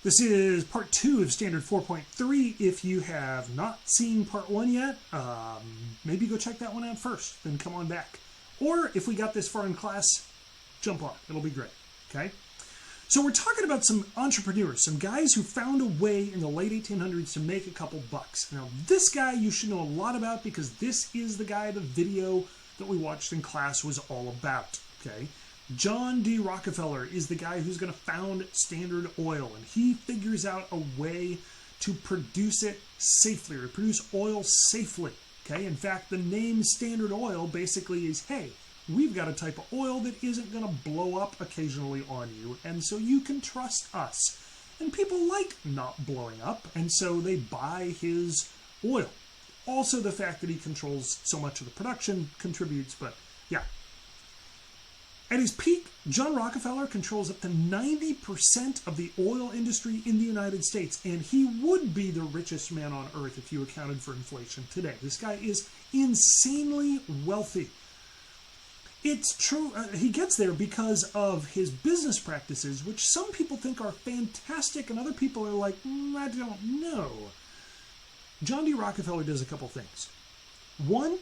This is part 2 of Standard 4.3. If you have not seen part 1 yet, maybe go check that one out first, then come on back. Or if we got this far in class, jump on. It'll be great, okay? So we're talking about some entrepreneurs, some guys who found a way in the late 1800s to make a couple bucks. Now, this guy you should know a lot about because this is the guy the video that we watched in class was all about, okay? John D. Rockefeller is the guy who's going to found Standard Oil, and he figures out a way to produce it safely, or produce oil safely, okay? In fact, the name Standard Oil basically is, hey, we've got a type of oil that isn't going to blow up occasionally on you, and so you can trust us. And people like not blowing up, and so they buy his oil. Also, the fact that he controls so much of the production contributes, but yeah. At his peak, John Rockefeller controls up to 90% of the oil industry in the United States, and he would be the richest man on earth if you accounted for inflation today. This guy is insanely wealthy. It's true, he gets there because of his business practices, which some people think are fantastic, and other people are like, I don't know. John D. Rockefeller does a couple things. One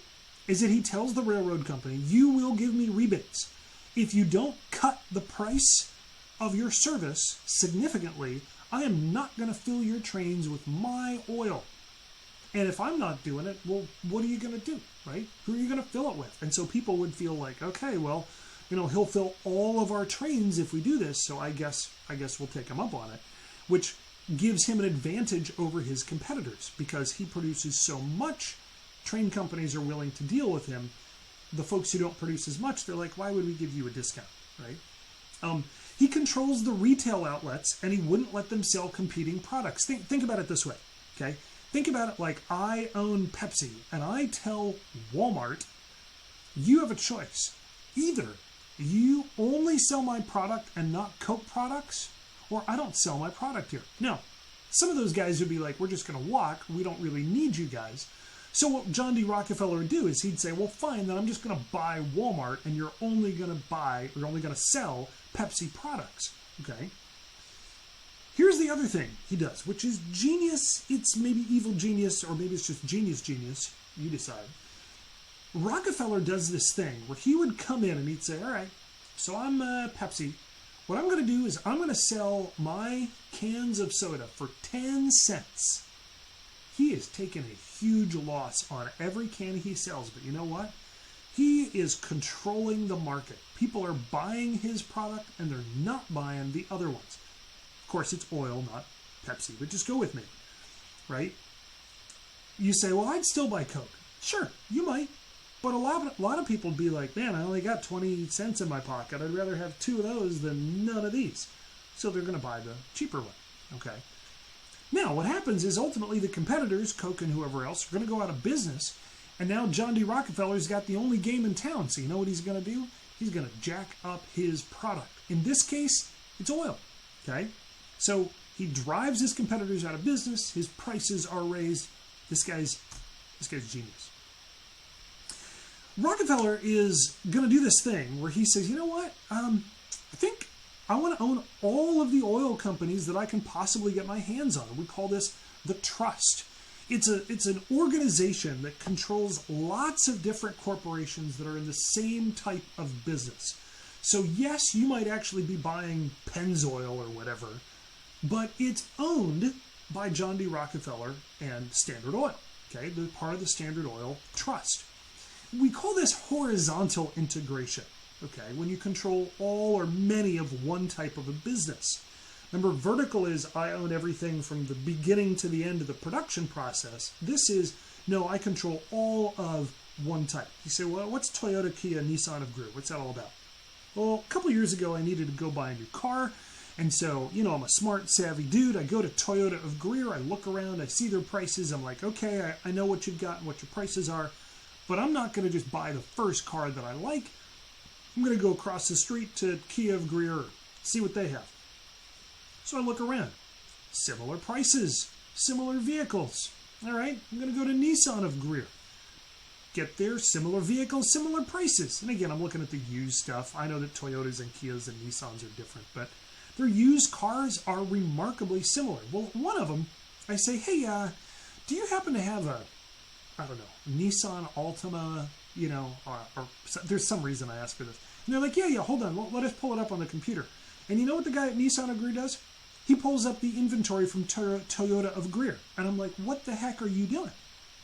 is that he tells the railroad company, you will give me rebates. If you don't cut the price of your service significantly, I am not going to fill your trains with my oil. And if I'm not doing it, well, what are you going to do, right? Who are you going to fill it with? And so people would feel like, okay, well, he'll fill all of our trains if we do this, so I guess we'll take him up on it, which gives him an advantage over his competitors because he produces so much, train companies are willing to deal with him. The folks who don't produce as much, they're like, why would we give you a discount, right? He controls the retail outlets, and he wouldn't let them sell competing products. Think about it this way, okay? Think about it like I own Pepsi, and I tell Walmart, you have a choice. Either you only sell my product and not Coke products, or I don't sell my product here. Now, some of those guys would be like, we're just going to walk. We don't really need you guys. So what John D. Rockefeller would do is he'd say, well, fine, then I'm just going to buy Walmart, and you're only going to sell Pepsi products, okay? Here's the other thing he does, which is genius. It's maybe evil genius, or maybe it's just genius, you decide. Rockefeller does this thing where he would come in and he'd say, all right, so I'm Pepsi. What I'm going to do is I'm going to sell my cans of soda for 10 cents. He is taking a huge loss on every can he sells, but you know what? He is controlling the market. People are buying his product, and they're not buying the other ones. Of course, it's oil, not Pepsi, but just go with me, right? You say, well, I'd still buy Coke. Sure, you might, but a lot of people would be like, man, I only got 20 cents in my pocket. I'd rather have 2 of those than none of these. So they're going to buy the cheaper one, okay? Now, what happens is ultimately the competitors, Coke and whoever else, are going to go out of business, and now John D. Rockefeller's got the only game in town. So you know what he's going to do? He's going to jack up his product. In this case, it's oil, okay? So he drives his competitors out of business. His prices are raised. This guy's genius. Rockefeller is going to do this thing where he says, you know what? I think I want to own all of the oil companies that I can possibly get my hands on. We call this the trust. It's an organization that controls lots of different corporations that are in the same type of business. So yes, you might actually be buying Pennzoil or whatever, but it's owned by John D. Rockefeller and Standard Oil. Okay, they're part of the Standard Oil Trust. We call this horizontal integration. Okay, when you control all or many of one type of a business. Remember, vertical is I own everything from the beginning to the end of the production process. This is, no, I control all of one type. You say, well, what's Toyota, Kia, Nissan of Greer? What's that all about? Well, a couple years ago, I needed to go buy a new car. And so, I'm a smart, savvy dude. I go to Toyota of Greer. I look around. I see their prices. I'm like, okay, I know what you've got and what your prices are. But I'm not going to just buy the first car that I like. I'm going to go across the street to Kia of Greer, see what they have. So I look around. Similar prices, similar vehicles. All right, I'm going to go to Nissan of Greer. Get there, similar vehicles, similar prices. And again, I'm looking at the used stuff. I know that Toyotas and Kias and Nissans are different, but Their used cars are remarkably similar. Well, one of them, I say, hey, do you happen to have a, I don't know, Nissan Altima, you know, or there's some reason I ask for this. And they're like, yeah, hold on, let us pull it up on the computer. And you know what the guy at Nissan of Greer does? He pulls up the inventory from Toyota of Greer. And I'm like, what the heck are you doing? And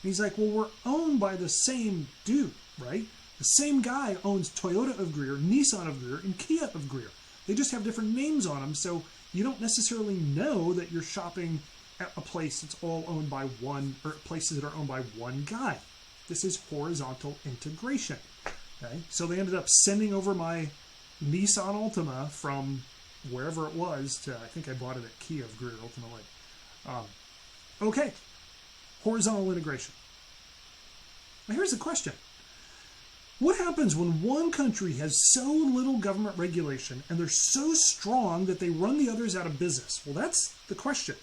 he's like, well, we're owned by the same dude, right? The same guy owns Toyota of Greer, Nissan of Greer, and Kia of Greer. They just have different names on them, so you don't necessarily know that you're shopping at a place that's all owned by one, or places that are owned by one guy. This is horizontal integration. Okay, so they ended up sending over my Nissan Altima from wherever it was to, I think I bought it at Kia of Greer ultimately. Okay, horizontal integration. Now here's the question. What happens when one country has so little government regulation and they're so strong that they run the others out of business? Well, that's the question.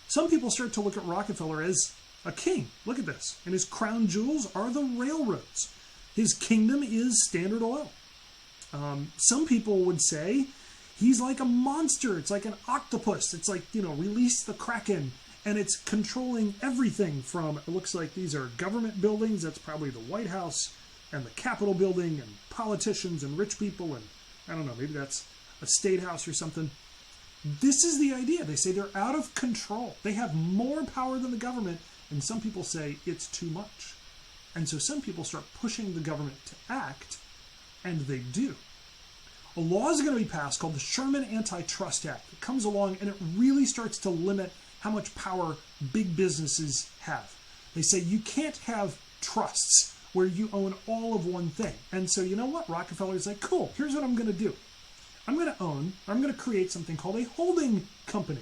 Some people start to look at Rockefeller as a king. Look at this. And his crown jewels are the railroads. His kingdom is Standard Oil. Some people would say he's like a monster. It's like an octopus. It's like, you know, release the Kraken. And it's controlling everything from, it looks like these are government buildings. That's probably the White House and the Capitol building and politicians and rich people. And I don't know, maybe that's a state house or something. This is the idea. They say they're out of control. They have more power than the government. And some people say it's too much. And so some people start pushing the government to act, and they do. A law is going to be passed called the Sherman Antitrust Act. It comes along and it really starts to limit how much power big businesses have. They say you can't have trusts where you own all of one thing. And so you know what? Rockefeller's like, cool, here's what I'm going to do. I'm going to create something called a holding company.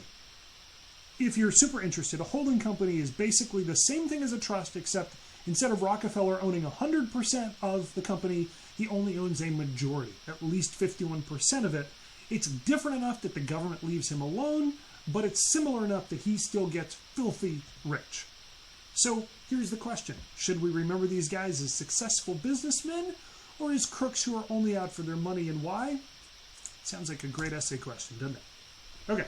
If you're super interested, a holding company is basically the same thing as a trust, except instead of Rockefeller owning 100% of the company, he only owns a majority, at least 51% of it. It's different enough that the government leaves him alone, but it's similar enough that he still gets filthy rich. So here's the question. Should we remember these guys as successful businessmen or as crooks who are only out for their money, and why? Sounds like a great essay question, doesn't it? Okay.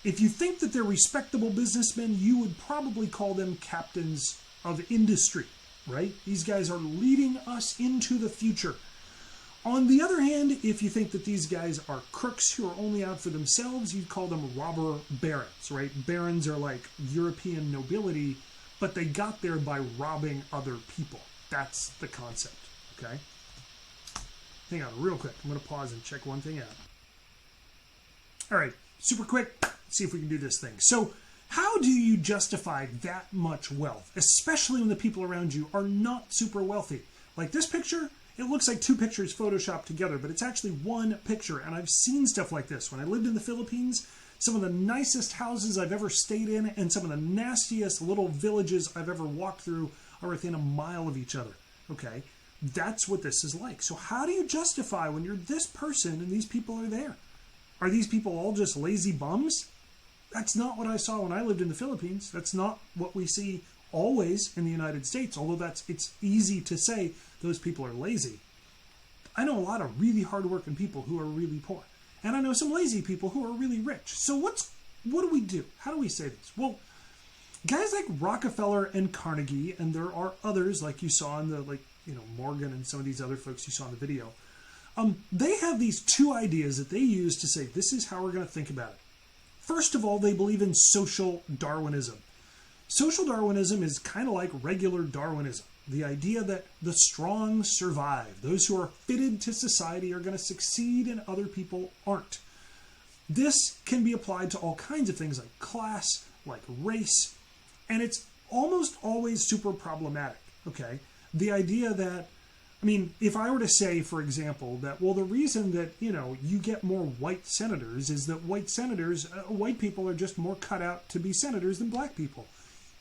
If you think that they're respectable businessmen, you would probably call them captains of industry, right? These guys are leading us into the future. On the other hand, if you think that these guys are crooks who are only out for themselves, you'd call them robber barons, right? Barons are like European nobility, but they got there by robbing other people. That's the concept, okay? Hang on real quick. I'm going to pause and check one thing out. All right, super quick. Let's see if we can do this thing. So how do you justify that much wealth, especially when the people around you are not super wealthy? Like this picture, it looks like two pictures photoshopped together, but it's actually one picture. And I've seen stuff like this. When I lived in the Philippines, some of the nicest houses I've ever stayed in and some of the nastiest little villages I've ever walked through are within a mile of each other. Okay, that's what this is like. So how do you justify when you're this person and these people are there? Are these people all just lazy bums? That's not what I saw when I lived in the Philippines. That's not what we see always in the United States, although it's easy to say those people are lazy. I know a lot of really hardworking people who are really poor. And I know some lazy people who are really rich. So what do we do? How do we say this? Well, guys like Rockefeller and Carnegie, and there are others like you saw in the, Morgan and some of these other folks you saw in the video, they have these two ideas that they use to say, this is how we're going to think about it. First of all, they believe in social Darwinism. Social Darwinism is kind of like regular Darwinism. The idea that the strong survive. Those who are fitted to society are going to succeed and other people aren't. This can be applied to all kinds of things like class, like race, and it's almost always super problematic, okay? The idea that, if I were to say, for example, that, well, the reason that, you get more white senators is that white people are just more cut out to be senators than black people.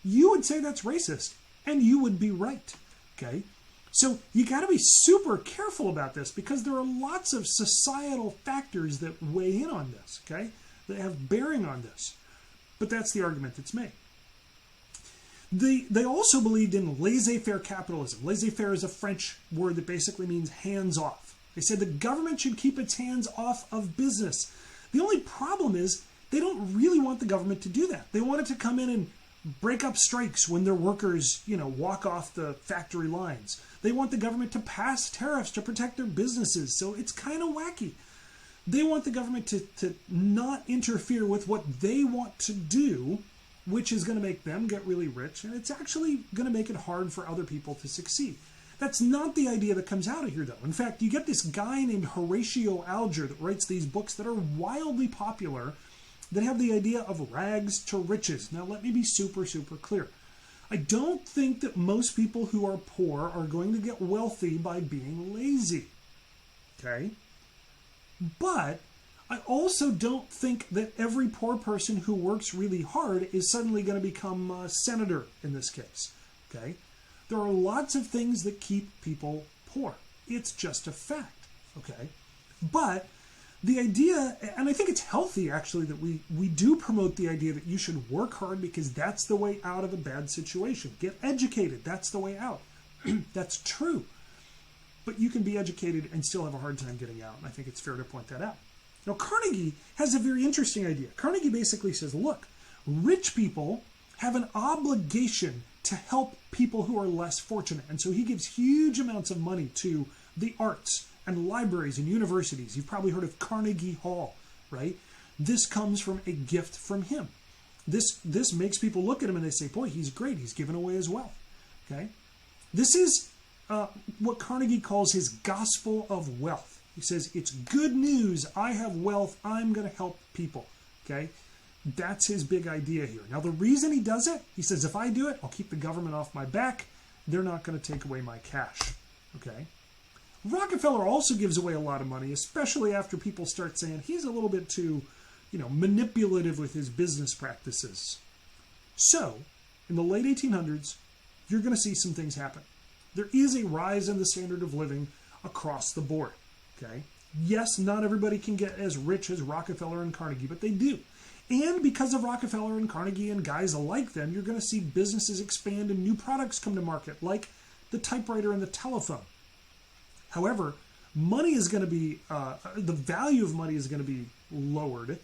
You would say that's racist, and you would be right, okay? So you got to be super careful about this because there are lots of societal factors that weigh in on this, okay? That have bearing on this. But that's the argument that's made. They also believed in laissez-faire capitalism. Laissez-faire is a French word that basically means hands off. They said the government should keep its hands off of business. The only problem is they don't really want the government to do that. They want it to come in and break up strikes when their workers, walk off the factory lines. They want the government to pass tariffs to protect their businesses. So it's kind of wacky. They want the government to not interfere with what they want to do, which is going to make them get really rich, and it's actually going to make it hard for other people to succeed. That's not the idea that comes out of here, though. In fact, you get this guy named Horatio Alger that writes these books that are wildly popular that have the idea of rags to riches. Now, let me be super, super clear. I don't think that most people who are poor are going to get wealthy by being lazy. Okay? But I also don't think that every poor person who works really hard is suddenly going to become a senator in this case. Okay? There are lots of things that keep people poor. It's just a fact. Okay? But the idea, and I think it's healthy actually that we do promote the idea that you should work hard because that's the way out of a bad situation. Get educated. That's the way out. That's true. But you can be educated and still have a hard time getting out. And I think it's fair to point that out. Now, Carnegie has a very interesting idea. Carnegie basically says, look, rich people have an obligation to help people who are less fortunate. And so he gives huge amounts of money to the arts and libraries and universities. You've probably heard of Carnegie Hall, right? This comes from a gift from him. This makes people look at him and they say, boy, he's great. He's given away his wealth. Okay? This is what Carnegie calls his gospel of wealth. He says, it's good news. I have wealth. I'm going to help people. Okay? That's his big idea here. Now, the reason he does it, he says, if I do it, I'll keep the government off my back. They're not going to take away my cash. Okay? Rockefeller also gives away a lot of money, especially after people start saying he's a little bit too, manipulative with his business practices. So, in the late 1800s, you're going to see some things happen. There is a rise in the standard of living across the board. Okay? Yes, not everybody can get as rich as Rockefeller and Carnegie, but they do. And because of Rockefeller and Carnegie and guys like them, you're going to see businesses expand and new products come to market, like the typewriter and the telephone. However, money is going to be, the value of money is going to be lowered.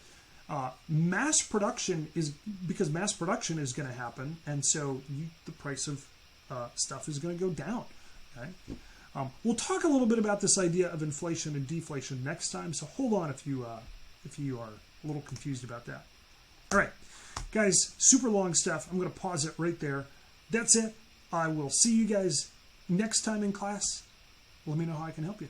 Mass production is going to happen, and so the price of stuff is going to go down. Okay? We'll talk a little bit about this idea of inflation and deflation next time, so hold on if you are a little confused about that. All right, guys, super long stuff. I'm going to pause it right there. That's it. I will see you guys next time in class. Let me know how I can help you.